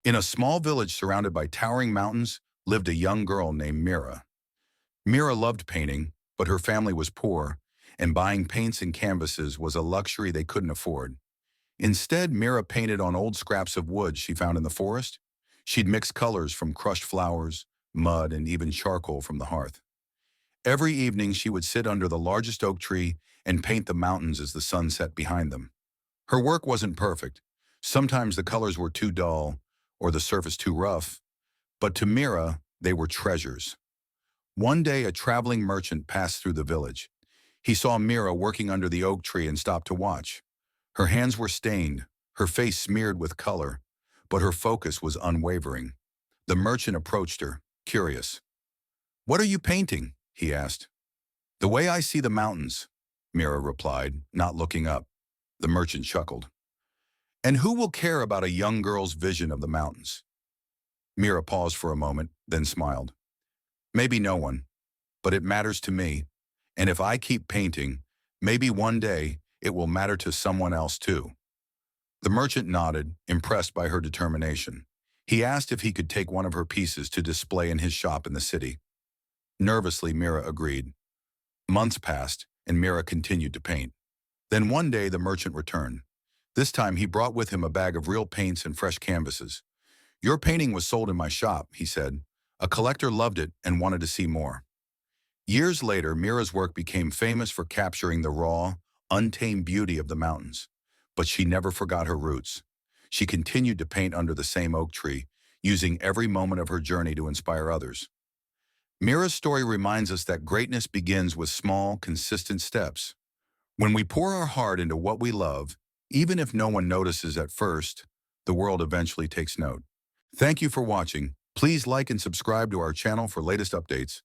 In a small village surrounded by towering mountains lived a young girl named Mira. Mira loved painting, but her family was poor, and buying paints and canvases was a luxury they couldn't afford. Instead, Mira painted on old scraps of wood she found in the forest. She'd mix colors from crushed flowers, mud, and even charcoal from the hearth. Every evening, she would sit under the largest oak tree and paint the mountains as the sun set behind them. Her work wasn't perfect. Sometimes the colors were too dull or the surface too rough, but to Mira, they were treasures. One day, a traveling merchant passed through the village. He saw Mira working under the oak tree and stopped to watch. Her hands were stained, her face smeared with color, but her focus was unwavering. The merchant approached her, curious. "What are you painting?" he asked. "The way I see the mountains," Mira replied, not looking up. The merchant chuckled. "And who will care about a young girl's vision of the mountains?" Mira paused for a moment, then smiled. "Maybe no one, but it matters to me. And if I keep painting, maybe one day it will matter to someone else too." The merchant nodded, impressed by her determination. He asked if he could take one of her pieces to display in his shop in the city. Nervously, Mira agreed. Months passed, and Mira continued to paint. Then one day the merchant returned. This time he brought with him a bag of real paints and fresh canvases. "Your painting was sold in my shop," he said. "A collector loved it and wanted to see more." Years later, Mira's work became famous for capturing the raw, untamed beauty of the mountains. But she never forgot her roots. She continued to paint under the same oak tree, using every moment of her journey to inspire others. Mira's story reminds us that greatness begins with small, consistent steps. When we pour our heart into what we love, even if no one notices at first, the world eventually takes note. Thank you for watching. Please like and subscribe to our channel for latest updates.